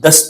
10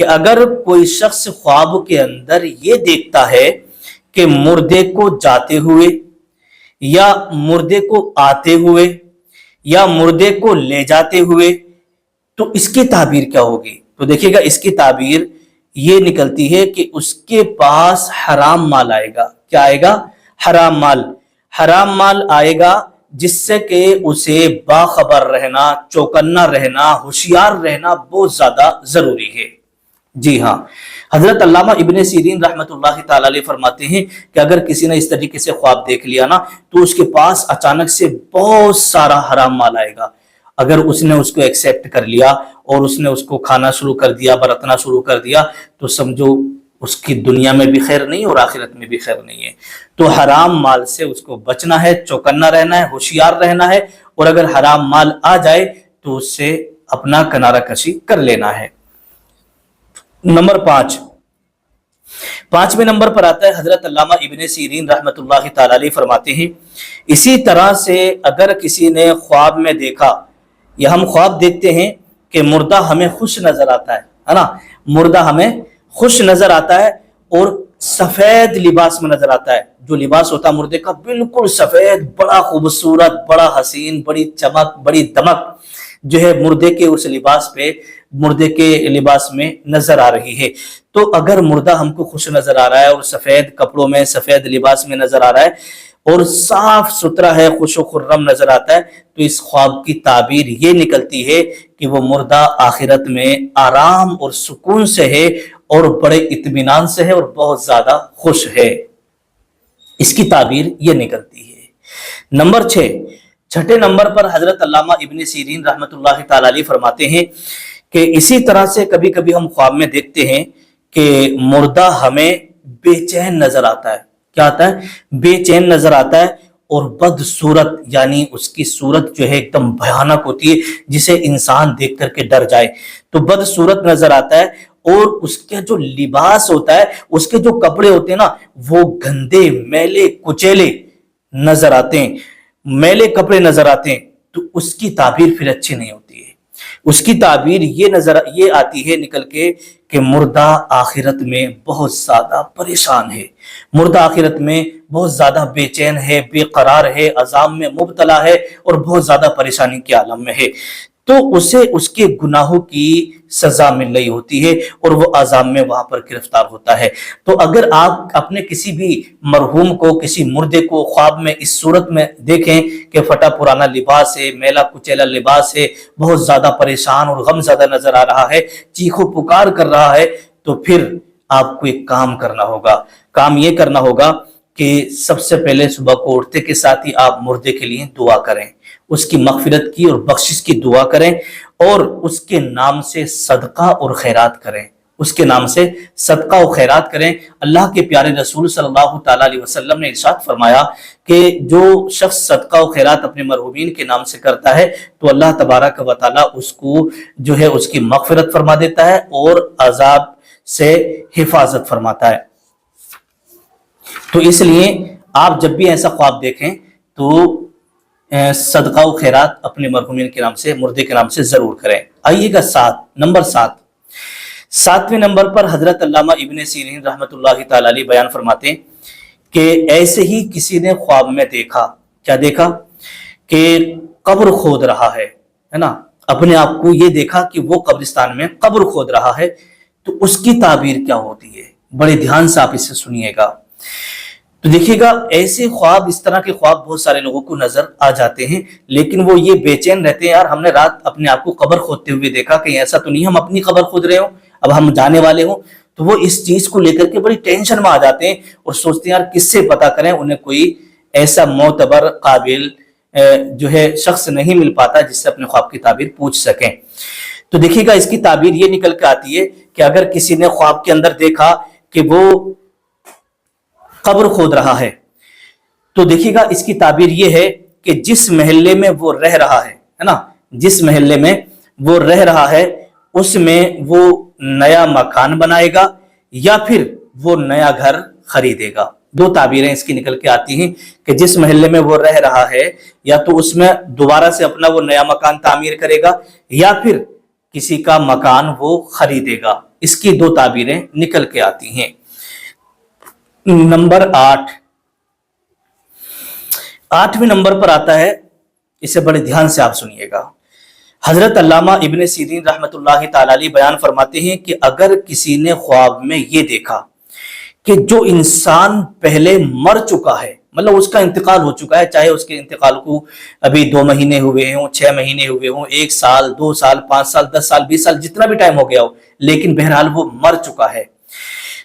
کہ اگر کوئی شخص خواب کے اندر یہ دیکھتا ہے کہ مردے کو جاتے ہوئے یا مردے کو آتے ہوئے یا مردے کو لے جاتے ہوئے، تو اس کی تعبیر کیا ہوگی؟ تو دیکھیے گا اس کی تعبیر یہ نکلتی ہے کہ اس کے پاس حرام مال آئے گا۔ کیا آئے گا؟ حرام مال۔ حرام مال آئے گا جس سے کہ اسے باخبر رہنا، چوکنا رہنا، ہوشیار رہنا بہت زیادہ ضروری ہے۔ جی ہاں، حضرت علامہ ابن سیرین رحمۃ اللہ تعالی علیہ فرماتے ہیں کہ اگر کسی نے اس طریقے سے خواب دیکھ لیا نا تو اس کے پاس اچانک سے بہت سارا حرام مال آئے گا۔ اگر اس نے اس کو ایکسیپٹ کر لیا اور اس نے اس کو کھانا شروع کر دیا، برتنا شروع کر دیا، تو سمجھو اس کی دنیا میں بھی خیر نہیں اور آخرت میں بھی خیر نہیں ہے۔ تو حرام مال سے اس کو بچنا ہے، چوکنا رہنا ہے، ہوشیار رہنا ہے، اور اگر حرام مال آ جائے تو اس سے اپنا کنارہ کشی کر لینا ہے۔ نمبر 5، پانچویں نمبر پر آتا ہے حضرت علامہ ابن سیرین رحمۃ اللہ تعالی علیہ فرماتے ہیں اسی طرح سے اگر کسی نے خواب میں دیکھا، یا ہم خواب دیکھتے ہیں کہ مردہ ہمیں خوش نظر آتا ہے نا، مردہ ہمیں خوش نظر آتا ہے اور سفید لباس میں نظر آتا ہے۔ جو لباس ہوتا ہے مردے کا بالکل سفید، بڑا خوبصورت، بڑا حسین، بڑی چمک، بڑی دمک جو ہے مردے کے اس لباس پہ، مردے کے لباس میں نظر آ رہی ہے۔ تو اگر مردہ ہم کو خوش نظر آ رہا ہے اور سفید کپڑوں میں، سفید لباس میں نظر آ رہا ہے اور صاف ستھرا ہے، خوش و خرم نظر آتا ہے، تو اس خواب کی تعبیر یہ نکلتی ہے کہ وہ مردہ آخرت میں آرام اور سکون سے ہے اور بڑے اطمینان سے ہے اور بہت زیادہ خوش ہے۔ اس کی تعبیر یہ نکلتی ہے۔ نمبر 6، چھٹے نمبر پر حضرت علامہ ابن سیرین رحمۃ اللہ تعالی علیہ فرماتے ہیں کہ اسی طرح سے کبھی کبھی ہم خواب میں دیکھتے ہیں کہ مردہ ہمیں بے چین نظر آتا ہے۔ کیا آتا ہے؟ بے چین نظر آتا ہے اور بد صورت، یعنی اس کی صورت جو ہے ایک دم بھیانک ہوتی ہے جسے انسان دیکھ کر کے ڈر جائے، تو بد صورت نظر آتا ہے، اور اس کے جو لباس ہوتا ہے، اس کے جو کپڑے ہوتے ہیں نا، وہ گندے، میلے کچیلے نظر آتے ہیں، میلے کپڑے نظر آتے ہیں، تو اس کی تعبیر پھر اچھی نہیں ہوتی ہے۔ اس کی تعبیر یہ آتی ہے نکل کے کہ مردہ آخرت میں بہت زیادہ پریشان ہے، مردہ آخرت میں بہت زیادہ بے چین ہے، بے قرار ہے، عذاب میں مبتلا ہے اور بہت زیادہ پریشانی کے عالم میں ہے، تو اسے اس کے گناہوں کی سزا مل رہی ہوتی ہے اور وہ عذاب میں وہاں پر گرفتار ہوتا ہے۔ تو اگر آپ اپنے کسی بھی مرحوم کو، کسی مردے کو خواب میں اس صورت میں دیکھیں کہ پھٹا پرانا لباس ہے، میلا کچیلا لباس ہے، بہت زیادہ پریشان اور غم زدہ نظر آ رہا ہے، چیخ و پکار کر رہا ہے، تو پھر آپ کو ایک کام کرنا ہوگا۔ کام یہ کرنا ہوگا کہ سب سے پہلے صبح کو اٹھتے کے ساتھ ہی آپ مردے کے لیے دعا کریں، اس کی مغفرت کی اور بخشش کی دعا کریں، اور اس کے نام سے صدقہ اور خیرات کریں، اس کے نام سے صدقہ و خیرات کریں۔ اللہ کے پیارے رسول صلی اللہ تعالیٰ علیہ وسلم نے ارشاد فرمایا کہ جو شخص صدقہ و خیرات اپنے مرحومین کے نام سے کرتا ہے تو اللہ تبارک و تعالیٰ اس کو جو ہے اس کی مغفرت فرما دیتا ہے اور عذاب سے حفاظت فرماتا ہے۔ تو اس لیے آپ جب بھی ایسا خواب دیکھیں تو صدقہ و خیرات اپنے مرحومین کے نام سے، مردے کے نام سے ضرور کریں۔ آئیے گا نمبر 7، ساتویں نمبر پر حضرت علامہ ابن سیرین رحمۃ اللہ تعالی علیہ بیان فرماتے ہیں کہ ایسے ہی کسی نے خواب میں دیکھا، کیا دیکھا؟ کہ قبر کھود رہا ہے نا، اپنے آپ کو یہ دیکھا کہ وہ قبرستان میں قبر کھود رہا ہے، تو اس کی تعبیر کیا ہوتی ہے؟ بڑے دھیان سے آپ اسے سنیے گا۔ تو دیکھیے گا ایسے خواب، اس طرح کے خواب بہت سارے لوگوں کو نظر آ جاتے ہیں، لیکن وہ یہ بے چین رہتے ہیں، یار ہم نے رات اپنے آپ کو قبر کھودتے ہوئے دیکھا، کہیں ایسا تو نہیں ہم اپنی قبر کھود رہے ہوں، اب ہم جانے والے ہوں، تو وہ اس چیز کو لے کر کے بڑی ٹینشن میں آ جاتے ہیں اور سوچتے ہیں یار کس سے پتا کریں، انہیں کوئی ایسا معتبر قابل جو ہے شخص نہیں مل پاتا جس سے اپنے خواب کی تعبیر پوچھ سکیں۔ تو دیکھیے گا اس کی تعبیر یہ نکل کے آتی ہے کہ اگر کسی نے خواب کے اندر دیکھا کہ وہ قبر کھود رہا ہے، تو دیکھیے گا اس کی تعبیر یہ ہے کہ جس محلے میں وہ رہ رہا ہے نا، جس محلے میں وہ رہ رہا ہے اس میں وہ نیا مکان بنائے گا یا پھر وہ نیا گھر خریدے گا۔ دو تعبیریں اس کی نکل کے آتی ہیں کہ جس محلے میں وہ رہ رہا ہے یا تو اس میں دوبارہ سے اپنا وہ نیا مکان تعمیر کرے گا یا پھر کسی کا مکان وہ خریدے گا۔ اس کی دو تعبیریں نکل کے آتی ہیں۔ نمبر 8، 8ویں نمبر پر آتا ہے، اسے بڑے دھیان سے آپ سنیے گا۔ حضرت علامہ ابن سیرین رحمۃ اللہ تعالی علیہ بیان فرماتے ہیں کہ اگر کسی نے خواب میں یہ دیکھا کہ جو انسان پہلے مر چکا ہے، مطلب اس کا انتقال ہو چکا ہے، چاہے اس کے انتقال کو ابھی 2 مہینے ہوئے ہوں، 6 مہینے ہوئے ہوں، 1 سال، 2 سال، 5 سال، 10 سال، 20 سال، جتنا بھی ٹائم ہو گیا ہو، لیکن بہرحال وہ مر چکا ہے،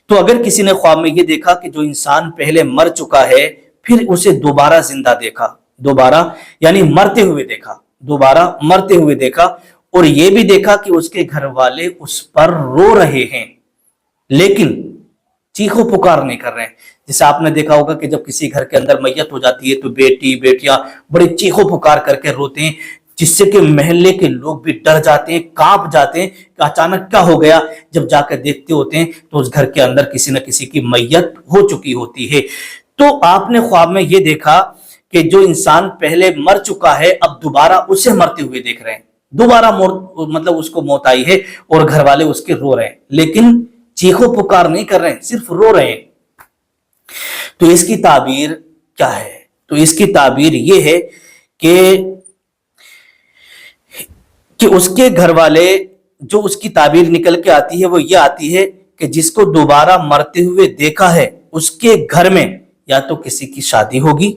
تو اگر کسی نے خواب میں یہ دیکھا کہ جو انسان پہلے مر چکا ہے پھر اسے دوبارہ زندہ دیکھا، دوبارہ یعنی مرتے ہوئے دیکھا، دوبارہ مرتے ہوئے دیکھا، اور یہ بھی دیکھا کہ اس کے گھر والے اس پر رو رہے ہیں لیکن چیخو پکار نہیں کر رہے ہیں۔ جیسے آپ نے دیکھا ہوگا کہ جب کسی گھر کے اندر میت ہو جاتی ہے تو بیٹی بیٹیاں بڑے چیخو پکار کر کے روتے ہیں، جس سے کہ محلے کے لوگ بھی ڈر جاتے ہیں، کانپ جاتے ہیں کہ اچانک کیا ہو گیا۔ جب جا کر دیکھتے ہوتے ہیں تو اس گھر کے اندر کسی نہ کسی کی میت ہو چکی ہوتی ہے۔ تو آپ نے خواب میں یہ دیکھا کہ جو انسان پہلے مر چکا ہے اب دوبارہ اسے مرتے ہوئے دیکھ رہے ہیں، دوبارہ مطلب اس کو موت آئی ہے اور گھر والے اس کے رو رہے ہیں لیکن چیخو پکار نہیں کر رہے ہیں، صرف رو رہے ہیں۔ تو اس کی تعبیر کیا ہے؟ تو اس کی تعبیر یہ ہے کہ اس کے گھر والے، جو اس کی تعبیر نکل کے آتی ہے وہ یہ آتی ہے کہ جس کو دوبارہ مرتے ہوئے دیکھا ہے اس کے گھر میں یا تو کسی کی شادی ہوگی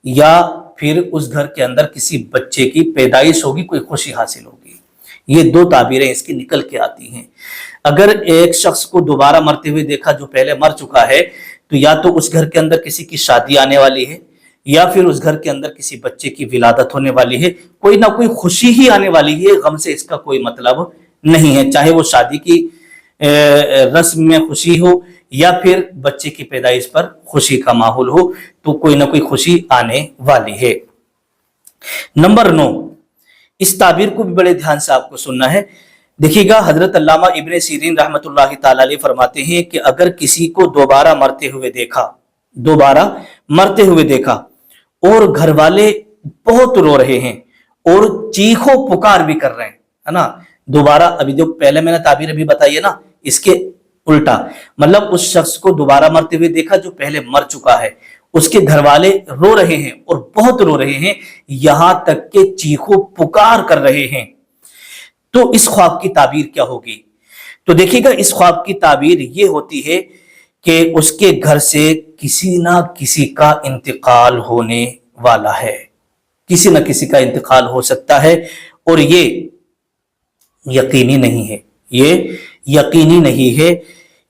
یا پھر اس گھر کے اندر کسی بچے کی پیدائش ہوگی، کوئی خوشی حاصل ہوگی۔ یہ 2 تعبیریں اس کی نکل کے آتی ہیں۔ اگر ایک شخص کو دوبارہ مرتے ہوئے دیکھا جو پہلے مر چکا ہے تو یا تو اس گھر کے اندر کسی کی شادی آنے والی ہے یا پھر اس گھر کے اندر کسی بچے کی ولادت ہونے والی ہے، کوئی نہ کوئی خوشی ہی آنے والی ہے، غم سے اس کا کوئی مطلب نہیں ہے، چاہے وہ شادی کی رسم میں خوشی ہو یا پھر بچے کی پیدائش پر خوشی کا ماحول ہو، تو کوئی نہ کوئی خوشی آنے والی ہے۔ نمبر 9، اس تعبیر کو بھی بڑے دھیان سے آپ کو سننا ہے۔ دیکھیے گا، حضرت علامہ ابن سیرین رحمۃ اللہ تعالی علیہ فرماتے ہیں کہ اگر کسی کو دوبارہ مرتے ہوئے دیکھا، دوبارہ مرتے ہوئے دیکھا اور گھر والے بہت رو رہے ہیں اور چیخو پکار بھی کر رہے ہیں، ہے نا، دوبارہ ابھی جو پہلے میں نے تعبیر ابھی بتائی ہے نا، اس کے الٹا، مطلب اس شخص کو دوبارہ مرتے ہوئے دیکھا جو پہلے مر چکا ہے، اس کے گھر والے رو رہے ہیں اور بہت رو رہے ہیں، یہاں تک کہ چیخو پکار کر رہے ہیں، تو اس خواب کی تعبیر کیا ہوگی؟ تو دیکھیے گا، اس خواب کی تعبیر یہ ہوتی ہے کہ اس کے گھر سے کسی نہ کسی کا انتقال ہونے والا ہے، کسی نہ کسی کا انتقال ہو سکتا ہے، اور یہ یقینی نہیں ہے، یہ یقینی نہیں ہے،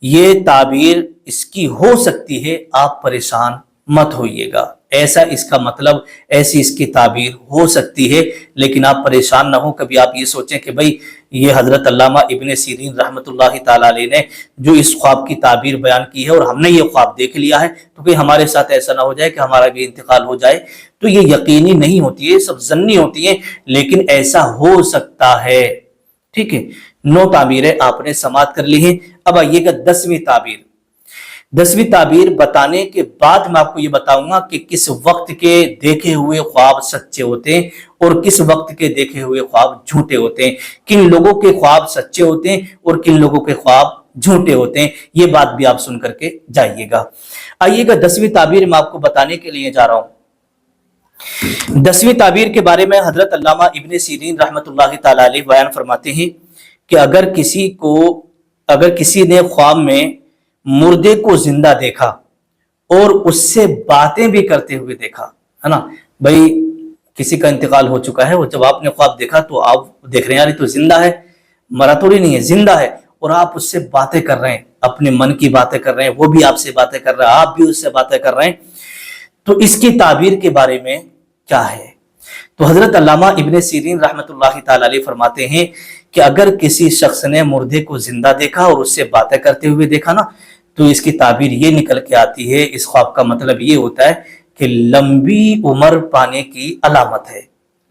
یہ تعبیر اس کی ہو سکتی ہے، آپ پریشان مت ہوئیے گا، ایسا اس کا مطلب، ایسی اس کی تعبیر ہو سکتی ہے، لیکن آپ پریشان نہ ہو۔ کبھی آپ یہ سوچیں کہ بھئی یہ حضرت علامہ ابن سیرین رحمۃ اللہ تعالی علیہ نے جو اس خواب کی تعبیر بیان کی ہے اور ہم نے یہ خواب دیکھ لیا ہے تو کہ ہمارے ساتھ ایسا نہ ہو جائے کہ ہمارا بھی انتقال ہو جائے، تو یہ یقینی نہیں ہوتی ہے، سب ظنی ہوتی ہیں، لیکن ایسا ہو سکتا ہے۔ ٹھیک ہے، 9 تعبیریں آپ نے سماعت کر لی ہیں۔ اب آئیے گا 10ویں تعبیر۔ 10ویں تعبیر بتانے کے بعد میں آپ کو یہ بتاؤں گا کہ کس وقت کے دیکھے ہوئے خواب سچے ہوتے ہیں اور کس وقت کے دیکھے ہوئے خواب جھوٹے ہوتے ہیں، کن لوگوں کے خواب سچے ہوتے ہیں اور کن لوگوں کے خواب جھوٹے ہوتے ہیں، یہ بات بھی آپ سن کر کے جائیے گا۔ آئیے گا 10ویں تعبیر میں آپ کو بتانے کے لیے جا رہا ہوں۔ 10ویں تعبیر کے بارے میں حضرت علامہ ابن سیرین رحمۃ اللہ تعالی علیہ بیان فرماتے ہیں کہ اگر کسی نے خواب میں مردے کو زندہ دیکھا اور اس سے باتیں بھی کرتے ہوئے دیکھا، ہے نا، بھائی کسی کا انتقال ہو چکا ہے اور جب آپ نے خواب دیکھا تو آپ دیکھ رہے ہیں یار یہ تو زندہ ہے، مرا تھوڑی نہیں ہے، زندہ ہے، اور آپ اس سے باتیں کر رہے ہیں، اپنے من کی باتیں کر رہے ہیں، وہ بھی آپ سے باتیں کر رہا ہے، آپ بھی اس سے باتیں کر رہے ہیں، تو اس کی تعبیر کے بارے میں کیا ہے؟ تو حضرت علامہ ابن سیرین رحمۃ اللہ تعالی علیہ فرماتے ہیں کہ اگر کسی شخص نے مردے کو زندہ دیکھا اور اس سے باتیں کرتے ہوئے دیکھا نا، تو اس کی تعبیر یہ نکل کے آتی ہے، اس خواب کا مطلب یہ ہوتا ہے کہ لمبی عمر پانے کی علامت ہے،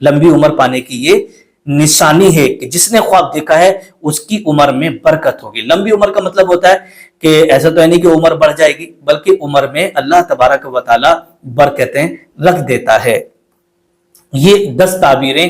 لمبی عمر پانے کی یہ نشانی ہے کہ جس نے خواب دیکھا ہے اس کی عمر میں برکت ہوگی۔ لمبی عمر کا مطلب ہوتا ہے کہ ایسا تو ہے نہیں کہ عمر بڑھ جائے گی، بلکہ عمر میں اللہ تبارک و تعالی برکتیں رکھ دیتا ہے۔ یہ 10 تعبیریں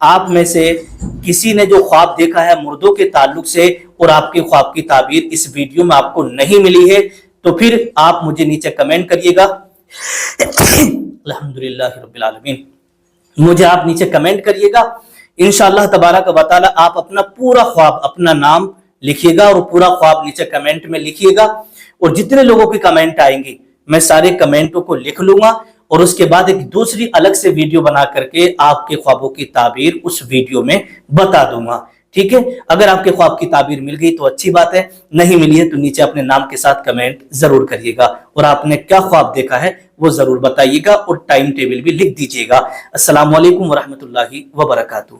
آپ میں سے کسی نے جو خواب دیکھا ہے مردوں کے تعلق سے اور آپ کے خواب کی تعبیر اس ویڈیو میں آپ کو نہیں ملی ہے تو پھر آپ مجھے نیچے کمنٹ کریے گا. الحمدللہ رب العالمین. مجھے آپ نیچے کمنٹ کریے گا. انشاءاللہ تبارک و تعالی آپ اپنا پورا خواب، اپنا نام لکھیے گا اور پورا خواب نیچے کمنٹ میں لکھیے گا. اور جتنے لوگوں کی کمنٹ آئیں گی میں سارے کمنٹوں کو لکھ لوں گا اور اس کے بعد ایک دوسری الگ سے ویڈیو بنا کر کے آپ کے خوابوں کی تعبیر اس ویڈیو میں بتا دوں گا. ٹھیک ہے؟ اگر آپ کے خواب کی تعبیر مل گئی تو اچھی بات ہے، نہیں ملی ہے تو نیچے اپنے نام کے ساتھ کمنٹ ضرور کریے گا اور آپ نے کیا خواب دیکھا ہے وہ ضرور بتائیے گا اور ٹائم ٹیبل بھی لکھ دیجیے گا. السلام علیکم ورحمۃ اللہ وبرکاتہ.